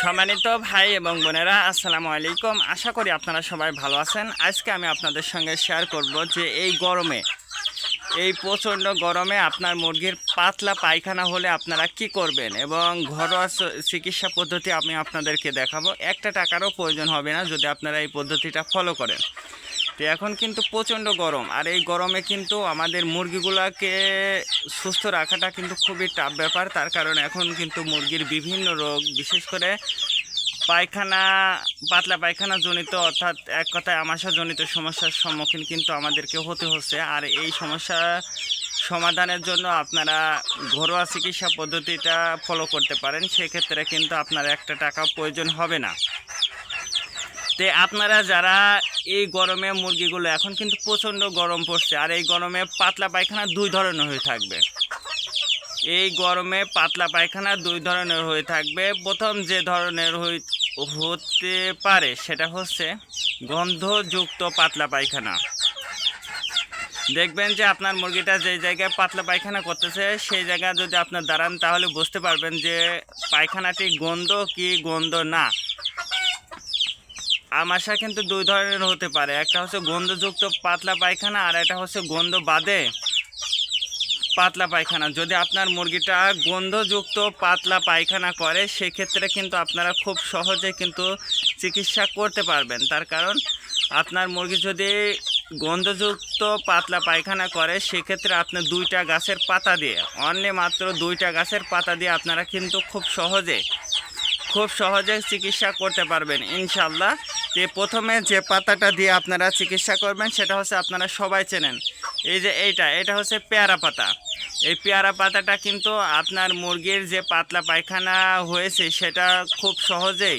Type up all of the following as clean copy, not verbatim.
সম্মানিত ভাই এবং বোনেরা, আসসালামু আলাইকুম। আশা করি আপনারা সবাই ভালো আছেন। আজকে আমি আপনাদের সঙ্গে শেয়ার করব যে এই প্রচণ্ড গরমে আপনার মুরগির পাতলা পায়খানা হলে আপনারা কি করবেন এবং ঘরোয়া চিকিৎসা পদ্ধতি আমি আপনাদেরকে দেখাবো। একটা টাকারও প্রয়োজন হবে না যদি আপনারা এই পদ্ধতিটা ফলো করেন। তো এখন কিন্তু প্রচণ্ড গরম, আর এই গরমে কিন্তু আমাদের মুরগিগুলোকে সুস্থ রাখাটা কিন্তু খুবই টাফ ব্যাপার। তার কারণ এখন কিন্তু মুরগির বিভিন্ন রোগ, বিশেষ করে পায়খানা, পাতলা পায়খানা জনিত, অর্থাৎ এক কথায় আমাশা জনিত সমস্যার সম্মুখীন কিন্তু আমাদেরকে হতে হচ্ছে। আর এই সমস্যা সমাধানের জন্য আপনারা ঘরোয়া চিকিৎসা পদ্ধতিটা ফলো করতে পারেন। সেক্ষেত্রে কিন্তু আপনার একটা টাকা প্রয়োজন হবে না। তো আপনারা যারা এই গরমে মুরগিগুলো, এখন কিন্তু প্রচণ্ড গরম পড়ছে, আর এই গরমে পাতলা পায়খানা দুই ধরনের হয়ে থাকবে। এই গরমে পাতলা পায়খানা দুই ধরনের হয়ে থাকবে। প্রথম যে ধরনের হতে পারে সেটা হচ্ছে গন্ধযুক্ত পাতলা পায়খানা। দেখবেন যে আপনার মুরগিটা যে জায়গায় পাতলা পায়খানা করতেছে সেই জায়গায় যদি আপনার দাঁড়ান তাহলে বুঝতে পারবেন যে পায়খানাটি গন্ধ কি গন্ধ না। আমাশা কিন্তু দুই ধরনের হতে পারে, একটা হচ্ছে গন্ধযুক্ত পাতলা পায়খানা আর একটা হচ্ছে গন্ধ বাদে পাতলা পায়খানা। যদি আপনার মুরগিটা গন্ধযুক্ত পাতলা পায়খানা করে সেক্ষেত্রে কিন্তু আপনারা খুব সহজে কিন্তু চিকিৎসা করতে পারবেন। তার কারণ আপনার মুরগি যদি গন্ধযুক্ত পাতলা পায়খানা করে সেক্ষেত্রে আপনার দুইটা গাছের পাতা দিয়ে, অনলি মাত্র দুইটা গাছের পাতা দিয়ে আপনারা কিন্তু খুব সহজে চিকিৎসা করতে পারবেন ইনশাল্লাহ। তো প্রথমে যে পাতাটা দিয়ে আপনারা চিকিৎসা করবেন সেটা হচ্ছে, আপনারা সবাই চেনেন, এই যে এটা হচ্ছে পেয়ারা পাতা। এই পেয়ারা পাতাটা কিন্তু আপনার মুরগির যে পাতলা পায়খানা হয়েছে সেটা খুব সহজেই,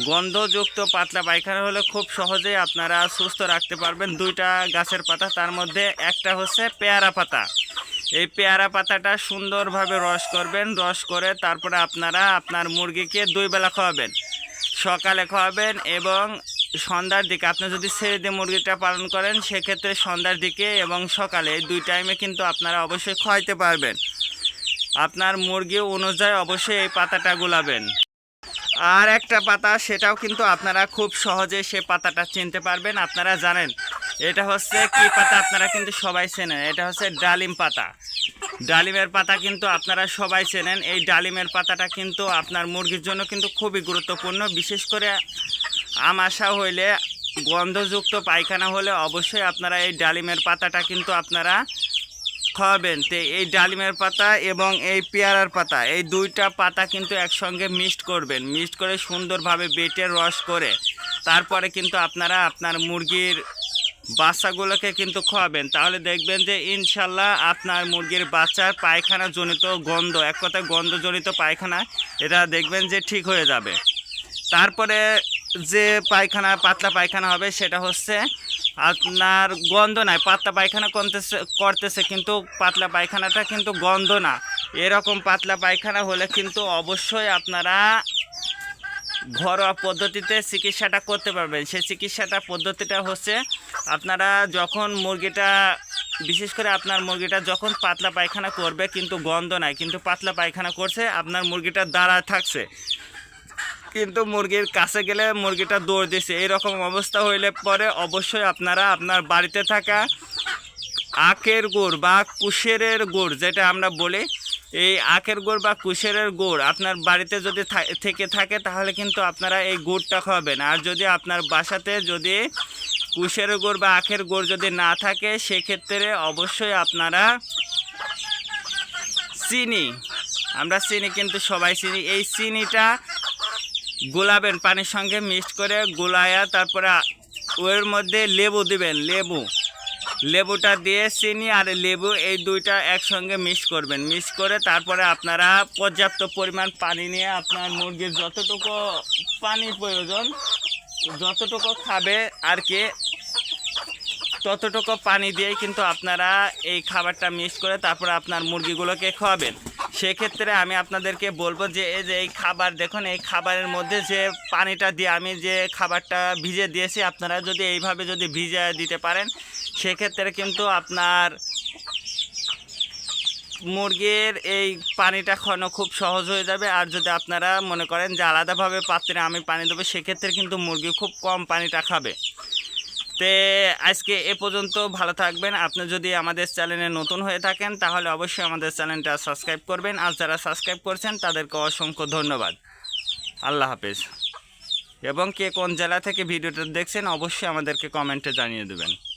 গন্ধযুক্ত পাতলা পায়খানা হলে খুব সহজেই আপনারা সুস্থ রাখতে পারবেন। দুইটা গাছের পাতা, তার মধ্যে একটা হচ্ছে পেয়ারা পাতা। এই পেয়ারা পাতাটা সুন্দরভাবে রস করবেন, রস করে তারপরে আপনারা আপনার মুরগিকে দুই বেলা খাওয়াবেন। সকালে খাওয়াবেন এবং সন্ধ্যার দিকে। আপনি যদি ছেড়ে দিয়ে মুরগিটা পালন করেন সেক্ষেত্রে সন্ধ্যার দিকে এবং সকালে, এই দুই টাইমে কিন্তু আপনারা অবশ্যই খাওয়াইতে পারবেন। আপনার মুরগি অনুযায়ী অবশ্যই এই পাতাটা গুলাবেন। আর একটা পাতা, সেটাও কিন্তু আপনারা খুব সহজে সে পাতাটা চিনতে পারবেন। আপনারা জানেন এটা হচ্ছে কি পাতা, আপনারা কিন্তু সবাই চেনেন, এটা হচ্ছে ডালিম পাতা। ডালিমের পাতা কিন্তু আপনারা সবাই চেনেন। এই ডালিমের পাতাটা কিন্তু আপনার মুরগির জন্য কিন্তু খুবই গুরুত্বপূর্ণ। বিশেষ করে আমাশা হইলে, গন্ধযুক্ত পায়খানা হলে অবশ্যই আপনারা এই ডালিমের পাতাটা কিন্তু আপনারা খাওয়াবেন। তো এই ডালিমের পাতা এবং এই পেয়ারার পাতা, এই দুইটা পাতা কিন্তু একসঙ্গে মিক্সড করবেন। মিক্সড করে সুন্দরভাবে বেটে রস করে তারপরে কিন্তু আপনারা আপনার মুরগির বাচ্চাগুলোকে কিন্তু খাওয়াবেন। তাহলে দেখবেন যে ইনশাল্লাহ আপনার মুরগির বাচ্চার পায়খানা জনিত গন্ধ, এক কথায় গন্ধজনিত পায়খানা, এটা দেখবেন যে ঠিক হয়ে যাবে। তারপরে যে পায়খানা, পাতলা পায়খানা হবে সেটা হচ্ছে আপনার গন্ধ নাই, পাতলা পায়খানা করতেছে কিন্তু পাতলা পায়খানাটা কিন্তু গন্ধ না। এরকম পাতলা পায়খানা হলে কিন্তু অবশ্যই আপনারা ঘরোয়া পদ্ধতিতে চিকিৎসাটা করতে পারবেন। সেই চিকিৎসাটা পদ্ধতিটা হচ্ছে, আপনারা যখন মুরগিটা, বিশেষ করে আপনার মুরগিটা যখন পাতলা পায়খানা করবে কিন্তু গন্ধ নাই, কিন্তু পাতলা পায়খানা করছে, আপনার মুরগিটা দাঁড়ায় থাকছে কিন্তু মুরগির কাছে গেলে মুরগিটা দৌড় দিছে, এইরকম অবস্থা হইলে পরে অবশ্যই আপনারা আপনার বাড়িতে থাকা আখের গুড় বা কুশেরের গুড়, যেটা আমরা বলি, এই আখের গুড় বা কুশেরের গুড় আপনার বাড়িতে যদি থেকে থাকে তাহলে কিন্তু আপনারা এই গুড়টা খাওয়াবেন। আর যদি আপনার বাসাতে যদি কুশেরের গুড় বা আখের গুড় যদি না থাকে সেক্ষেত্রে অবশ্যই আপনারা চিনি, আমরা চিনি কিন্তু সবাই চিনি, এই চিনিটা গোলাবেন পানির সঙ্গে মিক্সড করে গোলায়া, তারপরে ওর মধ্যে লেবু দিবেন। লেবুটা দিয়ে চিনি আর লেবু এই দুইটা একসঙ্গে মিক্স করবেন। মিক্স করে তারপরে আপনারা পর্যাপ্ত পরিমাণ পানি নিয়ে আপনার মুরগির যতটুকু পানি প্রয়োজন, যতটুকু খাবে আর কি, ততটুকু পানি দিয়েই কিন্তু আপনারা এই খাবারটা মিক্স করে তারপরে আপনার মুরগিগুলোকে খাওয়াবেন। সেক্ষেত্রে আমি আপনাদেরকে বলবো যে এই খাবার দেখুন, এই খাবারের মধ্যে যে পানিটা দিয়ে আমি যে খাবারটা ভিজে দিয়েছি, আপনারা যদি এইভাবে যদি ভিজে দিতে পারেন সেক্ষেত্রে কিন্তু আপনার মুরগির এই পানিটা খাওয়ানো খুব সহজ হয়ে যাবে। আর যদি আপনারা মনে করেন যে আলাদাভাবে পাত্রে আমি পানি দেবো, সেক্ষেত্রে কিন্তু মুরগি খুব কম পানিটা খাবে। তে আজকে এ পর্যন্ত, ভালো থাকবেন। আপনি যদি আমাদের চ্যানেলে নতুন হয়ে থাকেন তাহলে অবশ্যই আমাদের চ্যানেলটা সাবস্ক্রাইব করবেন, আর যারা সাবস্ক্রাইব করছেন তাদেরকে অসংখ্য ধন্যবাদ। আল্লাহ হাফেজ। এবং কে কোন জেলা থেকে ভিডিওটা দেখছেন অবশ্যই আমাদেরকে কমেন্টে জানিয়ে দেবেন।